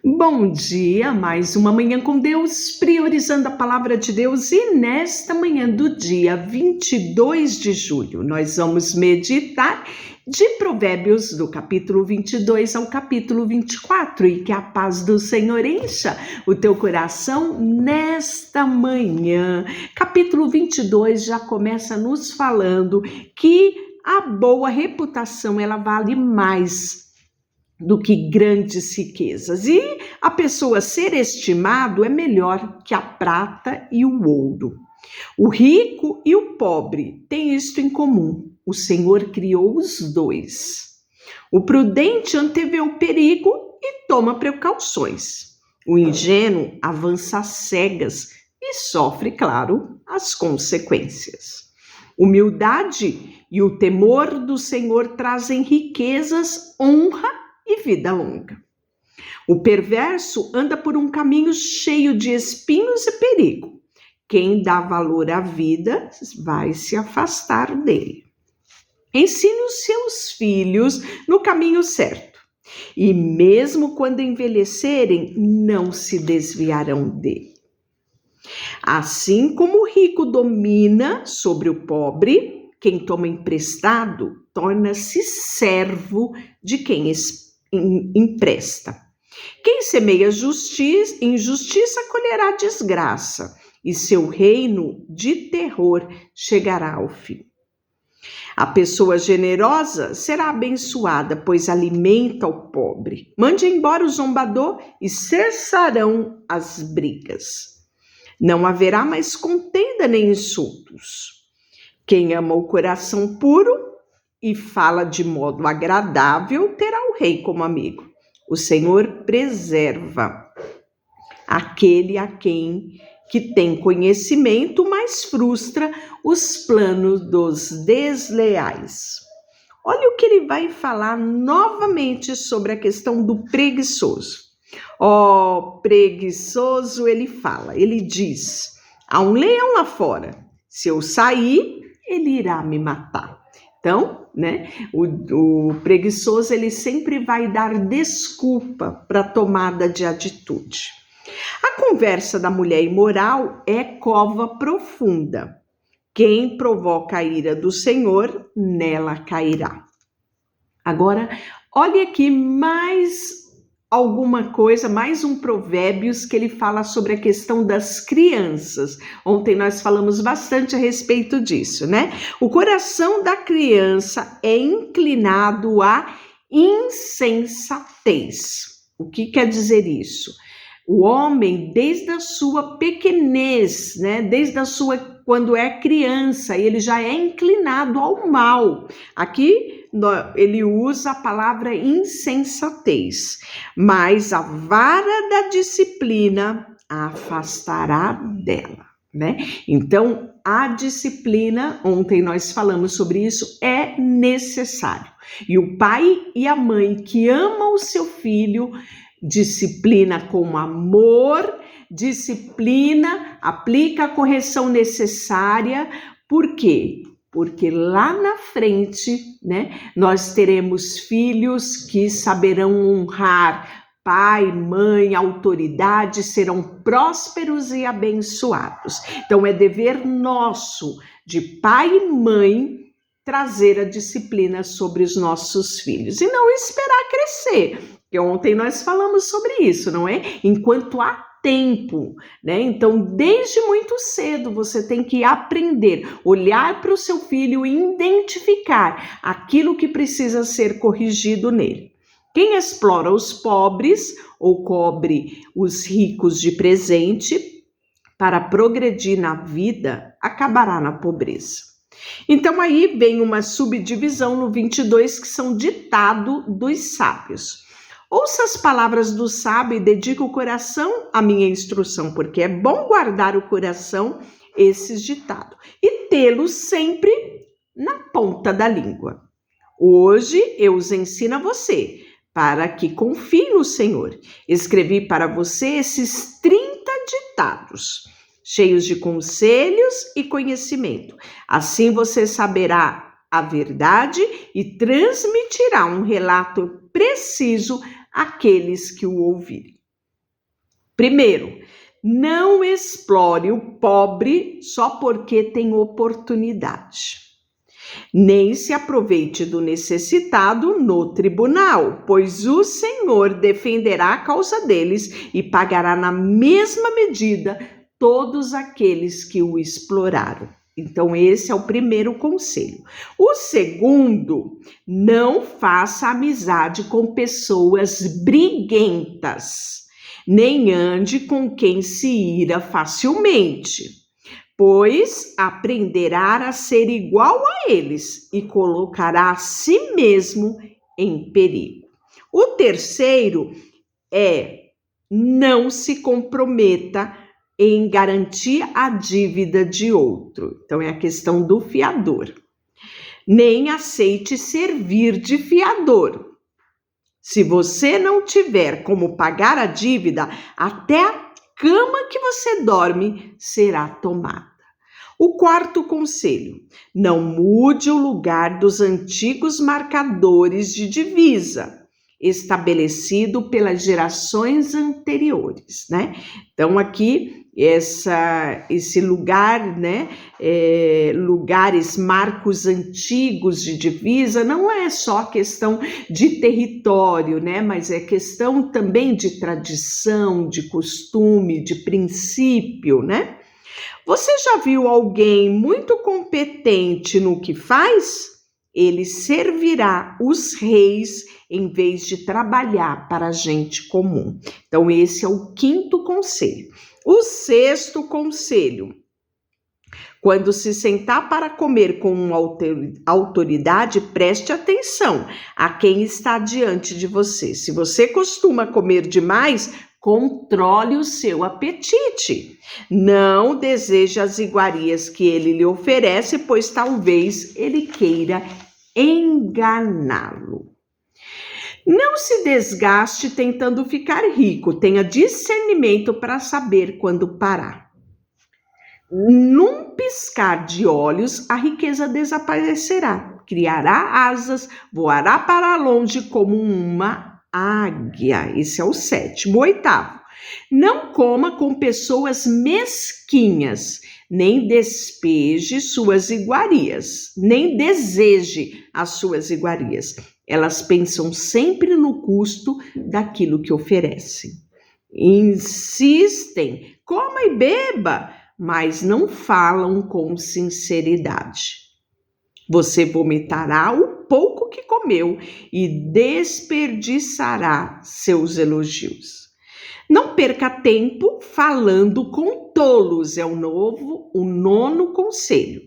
Bom dia, mais uma manhã com Deus, priorizando a palavra de Deus, e nesta manhã do dia 22 de julho, nós vamos meditar de Provérbios do capítulo 22 ao capítulo 24, e que a paz do Senhor encha o teu coração nesta manhã. Capítulo 22 já começa nos falando que a boa reputação, ela vale mais do que grandes riquezas. E a pessoa ser estimado é melhor que a prata e o ouro. O rico e o pobre têm isto em comum: o Senhor criou os dois. O prudente antevê o perigo e toma precauções. O ingênuo avança às cegas e sofre, claro, as consequências. Humildade e o temor do Senhor trazem riquezas, honra e vida longa. O perverso anda por um caminho cheio de espinhos e perigo. Quem dá valor à vida vai se afastar dele. Ensine os seus filhos no caminho certo, e mesmo quando envelhecerem, não se desviarão dele. Assim como o rico domina sobre o pobre, quem toma emprestado torna-se servo de quem empresta. Quem semeia injustiça colherá desgraça, e seu reino de terror chegará ao fim. A pessoa generosa será abençoada, pois alimenta o pobre. Mande embora o zombador e cessarão as brigas. Não haverá mais contenda nem insultos. Quem ama o coração puro e fala de modo agradável terá o rei como amigo. O Senhor preserva aquele a quem que tem conhecimento, mas frustra os planos dos desleais. Olha o que ele vai falar novamente sobre a questão do preguiçoso. Preguiçoso, ele diz: há um leão lá fora, se eu sair, ele irá me matar. Então, o preguiçoso, ele sempre vai dar desculpa para a tomada de atitude. A conversa da mulher imoral é cova profunda. Quem provoca a ira do Senhor, nela cairá. Agora, olha aqui mais alguma coisa, mais um Provérbios que ele fala sobre a questão das crianças. Ontem nós falamos bastante a respeito disso, né? O coração da criança é inclinado à insensatez. O que quer dizer isso? O homem, desde a sua pequenez, quando é criança, ele já é inclinado ao mal. Aqui ele usa a palavra insensatez, mas a vara da disciplina a afastará dela, né? Então, a disciplina, ontem nós falamos sobre isso, é necessário. E o pai e a mãe que amam o seu filho, disciplina com amor, disciplina, aplica a correção necessária. Por quê? Porque lá na frente, nós teremos filhos que saberão honrar pai, mãe, autoridade, serão prósperos e abençoados. Então é dever nosso, de pai e mãe, trazer a disciplina sobre os nossos filhos e não esperar crescer. Porque ontem nós falamos sobre isso, não é? Enquanto há tempo, né? Então, desde muito cedo, você tem que aprender, olhar para o seu filho e identificar aquilo que precisa ser corrigido nele. Quem explora os pobres ou cobre os ricos de presente para progredir na vida, acabará na pobreza. Então, aí vem uma subdivisão no 22, que são ditado dos sábios. Ouça as palavras do sábio e dedique o coração à minha instrução, porque é bom guardar o coração esses ditados e tê-los sempre na ponta da língua. Hoje eu os ensino a você, para que confie no Senhor. Escrevi para você esses 30 ditados, cheios de conselhos e conhecimento. Assim você saberá a verdade e transmitirá um relato preciso aqueles que o ouvirem. Primeiro, não explore o pobre só porque tem oportunidade. Nem se aproveite do necessitado no tribunal, pois o Senhor defenderá a causa deles e pagará na mesma medida todos aqueles que o exploraram. Então, esse é o primeiro conselho. O segundo, não faça amizade com pessoas briguentas, nem ande com quem se ira facilmente, pois aprenderá a ser igual a eles e colocará a si mesmo em perigo. O terceiro é não se comprometa em garantir a dívida de outro. Então, é a questão do fiador. Nem aceite servir de fiador. Se você não tiver como pagar a dívida, até a cama que você dorme será tomada. O quarto conselho, não mude o lugar dos antigos marcadores de divisa, estabelecido pelas gerações anteriores, né? Então, aqui, esse lugar, né? Lugares, marcos antigos de divisa, não é só questão de território, né? Mas é questão também de tradição, de costume, de princípio, né? Você já viu alguém muito competente no que faz? Ele servirá os reis em vez de trabalhar para a gente comum. Então, esse é o quinto conselho. O sexto conselho, quando se sentar para comer com uma autoridade, preste atenção a quem está diante de você. Se você costuma comer demais, controle o seu apetite. Não deseje as iguarias que ele lhe oferece, pois talvez ele queira enganá-lo. Não se desgaste tentando ficar rico, tenha discernimento para saber quando parar. Num piscar de olhos, a riqueza desaparecerá, criará asas, voará para longe como uma águia. Esse é o sétimo. O oitavo, não coma com pessoas mesquinhas, nem despeje suas iguarias, nem deseje as suas iguarias. Elas pensam sempre no custo daquilo que oferecem. Insistem, coma e beba, mas não falam com sinceridade. Você vomitará o pouco que comeu e desperdiçará seus elogios. Não perca tempo falando com tolos, é o nono conselho,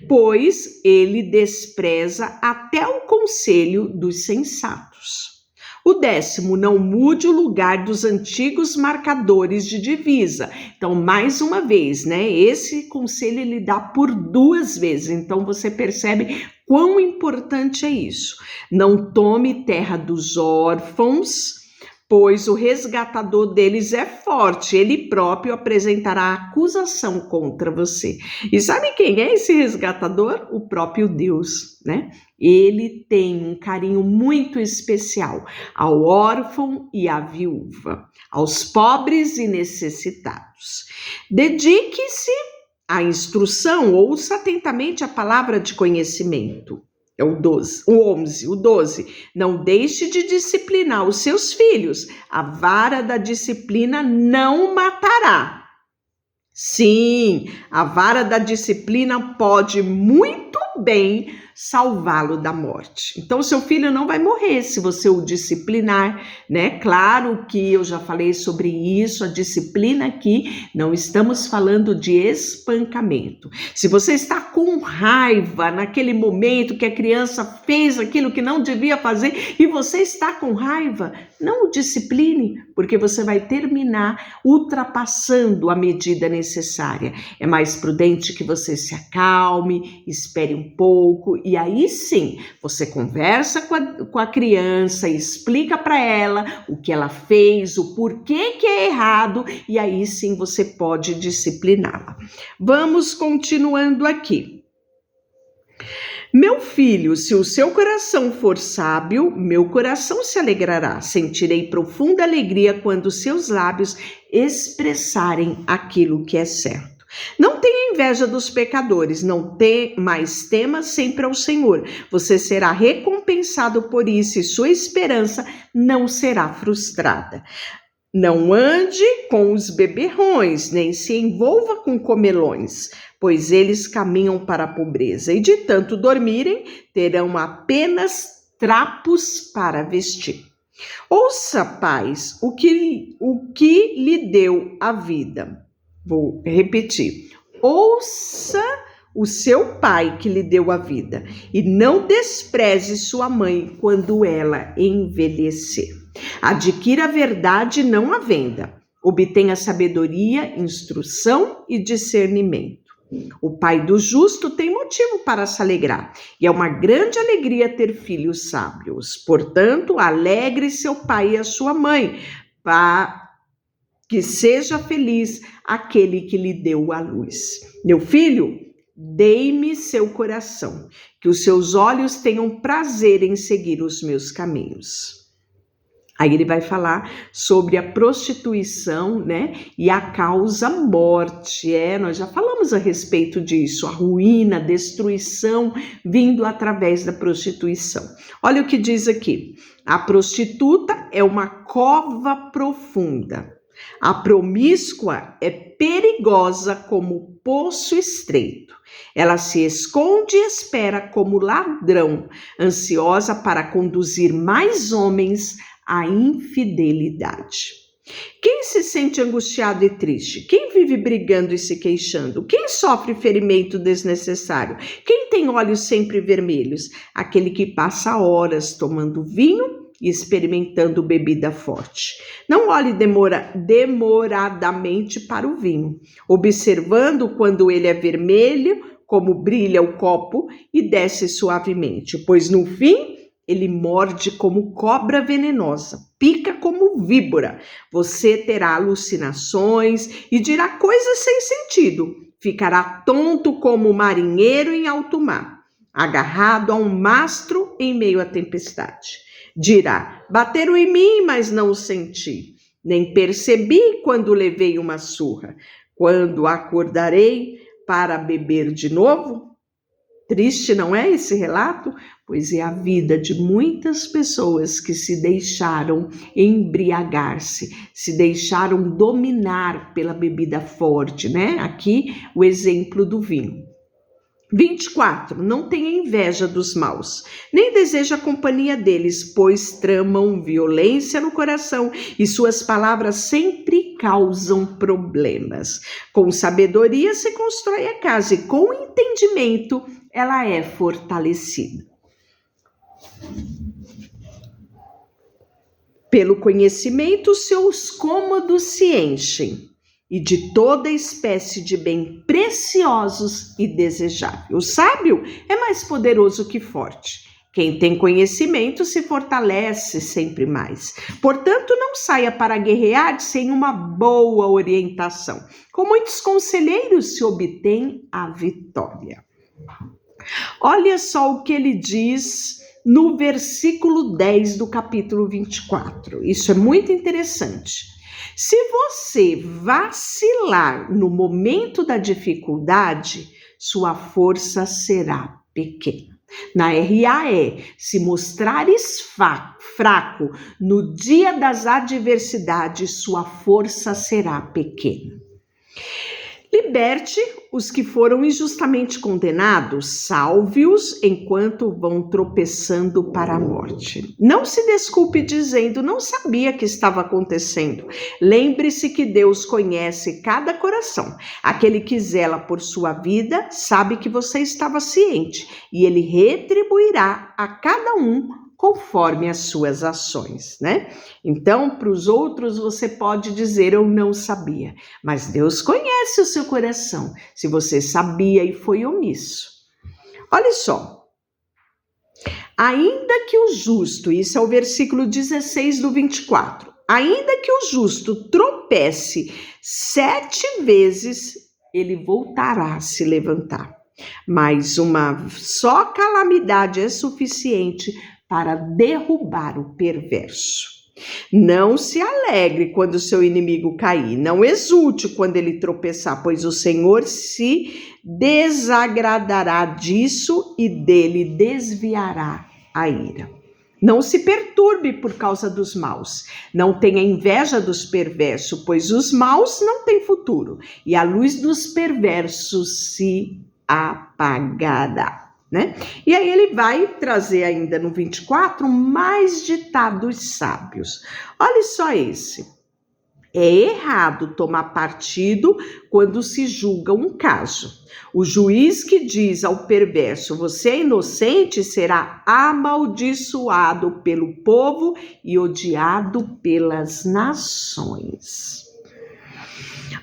pois ele despreza até o conselho dos sensatos. O décimo, não mude o lugar dos antigos marcadores de divisa. Então, mais uma vez, né? Esse conselho ele dá por 2 vezes. Então, você percebe quão importante é isso. Não tome terra dos órfãos, pois o resgatador deles é forte. Ele próprio apresentará acusação contra você. E sabe quem é esse resgatador? O próprio Deus, né? Ele tem um carinho muito especial ao órfão e à viúva, aos pobres e necessitados. Dedique-se à instrução, ouça atentamente a palavra de conhecimento. É o 11. Não deixe de disciplinar os seus filhos. A vara da disciplina não matará. Sim, a vara da disciplina pode muito bem salvá-lo da morte. Então, seu filho não vai morrer se você o disciplinar, né? Claro que eu já falei sobre isso, a disciplina aqui, não estamos falando de espancamento. Se você está com raiva naquele momento que a criança fez aquilo que não devia fazer e você está com raiva, não o discipline, porque você vai terminar ultrapassando a medida necessária. É mais prudente que você se acalme, espere um pouco e aí sim, você conversa com a criança, explica para ela o que ela fez, o porquê que é errado e aí sim você pode discipliná-la. Vamos continuando aqui. Meu filho, se o seu coração for sábio, meu coração se alegrará. Sentirei profunda alegria quando seus lábios expressarem aquilo que é certo. Não tenha inveja dos pecadores, mas tema sempre ao Senhor. Você será recompensado por isso e sua esperança não será frustrada. Não ande com os beberrões, nem se envolva com comelões, pois eles caminham para a pobreza e de tanto dormirem terão apenas trapos para vestir. Ouça, pais, o que lhe deu a vida. Vou repetir. Ouça o seu pai que lhe deu a vida e não despreze sua mãe quando ela envelhecer. Adquira a verdade não à venda. Obtenha sabedoria, instrução e discernimento. O pai do justo tem motivo para se alegrar, e é uma grande alegria ter filhos sábios. Portanto, alegre seu pai e a sua mãe, para que seja feliz aquele que lhe deu a luz. Meu filho, dei-me seu coração, que os seus olhos tenham prazer em seguir os meus caminhos. Aí ele vai falar sobre a prostituição, né? E a causa morte. Nós já falamos a respeito disso, a ruína, a destruição vindo através da prostituição. Olha o que diz aqui. A prostituta é uma cova profunda. A promíscua é perigosa como poço estreito. Ela se esconde e espera como ladrão, ansiosa para conduzir mais homens à infidelidade. Quem se sente angustiado e triste? Quem vive brigando e se queixando? Quem sofre ferimento desnecessário? Quem tem olhos sempre vermelhos? Aquele que passa horas tomando vinho e experimentando bebida forte. Não olhe demoradamente para o vinho, observando quando ele é vermelho, como brilha o copo e desce suavemente, pois no fim ele morde como cobra venenosa, pica como víbora. Você terá alucinações e dirá coisas sem sentido. Ficará tonto como marinheiro em alto mar, agarrado a um mastro em meio à tempestade. Dirá, bateram em mim, mas não senti, nem percebi quando levei uma surra. Quando acordarei para beber de novo? Triste, não é esse relato? Pois é a vida de muitas pessoas que se deixaram embriagar-se, se deixaram dominar pela bebida forte, né? Aqui o exemplo do vinho. 24. Não tenha inveja dos maus, nem deseja a companhia deles, pois tramam violência no coração e suas palavras sempre causam problemas. Com sabedoria se constrói a casa e com entendimento ela é fortalecida. Pelo conhecimento, seus cômodos se enchem, e de toda espécie de bem preciosos e desejáveis. O sábio é mais poderoso que forte. Quem tem conhecimento se fortalece sempre mais. Portanto, não saia para guerrear sem uma boa orientação. Com muitos conselheiros se obtém a vitória. Olha só o que ele diz no versículo 10 do capítulo 24. Isso é muito interessante. Se você vacilar no momento da dificuldade, sua força será pequena. Na RAE, se mostrares fraco no dia das adversidades, sua força será pequena. Liberte os que foram injustamente condenados, salve-os enquanto vão tropeçando para a morte. Não se desculpe dizendo, não sabia que estava acontecendo. Lembre-se que Deus conhece cada coração. Aquele que zela por sua vida sabe que você estava ciente e ele retribuirá a cada um conforme as suas ações, né? Então, para os outros você pode dizer, eu não sabia, mas Deus conhece o seu coração, se você sabia e foi omisso. Olha só, ainda que o justo, isso é o versículo 16 do 24, ainda que o justo tropece 7 vezes, ele voltará a se levantar. mas uma só calamidade é suficiente para derrubar o perverso. Não se alegre quando seu inimigo cair, não exulte quando ele tropeçar, pois o Senhor se desagradará disso e dele desviará a ira. Não se perturbe por causa dos maus, não tenha inveja dos perversos, pois os maus não têm futuro, e a luz dos perversos se apagará. Né? E aí ele vai trazer ainda no 24 mais ditados sábios. Olha só esse. É errado tomar partido quando se julga um caso. O juiz que diz ao perverso, você é inocente, será amaldiçoado pelo povo e odiado pelas nações.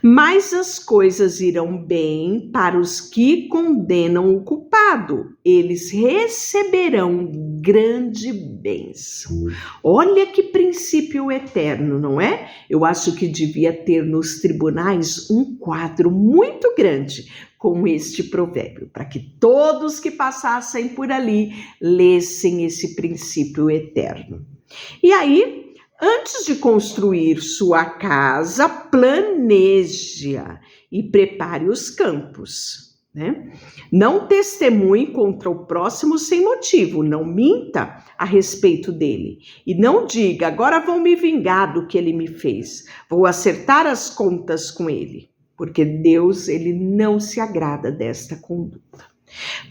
Mas as coisas irão bem para os que condenam o culpado. Eles receberão grande bênção. Olha que princípio eterno, não é? Eu acho que devia ter nos tribunais um quadro muito grande com este provérbio, para que todos que passassem por ali lessem esse princípio eterno. E aí, antes de construir sua casa, planeje-a e prepare os campos, né? Não testemunhe contra o próximo sem motivo, não minta a respeito dele. E não diga, agora vou me vingar do que ele me fez, vou acertar as contas com ele, porque Deus, ele não se agrada desta conduta.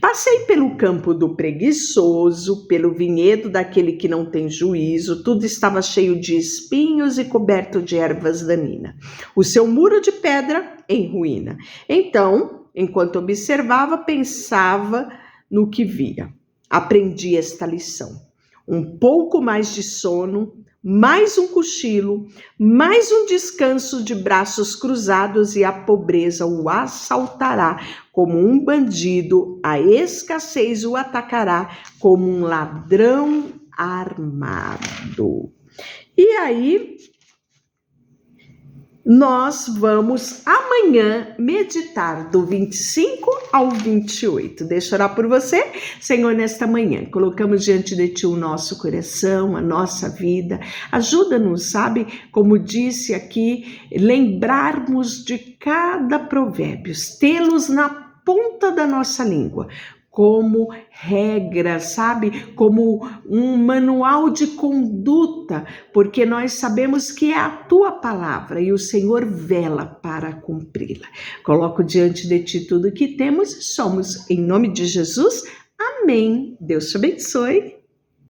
Passei pelo campo do preguiçoso, pelo vinhedo daquele que não tem juízo, tudo estava cheio de espinhos e coberto de ervas daninhas. O seu muro de pedra em ruína. Então, enquanto observava, pensava no que via. Aprendi esta lição. Um pouco mais de sono, mais um cochilo, mais um descanso de braços cruzados e a pobreza o assaltará como um bandido, a escassez o atacará como um ladrão armado. E aí, nós vamos amanhã meditar do 25 ao 28. Deixa eu orar por você. Senhor, nesta manhã, colocamos diante de Ti o nosso coração, a nossa vida. Ajuda-nos, sabe, como disse aqui, lembrarmos de cada provérbio, tê-los na ponta da nossa língua, como regra, sabe? Como um manual de conduta, porque nós sabemos que é a Tua palavra e o Senhor vela para cumpri-la. Coloco diante de Ti tudo que temos e somos. Em nome de Jesus, amém. Deus te abençoe.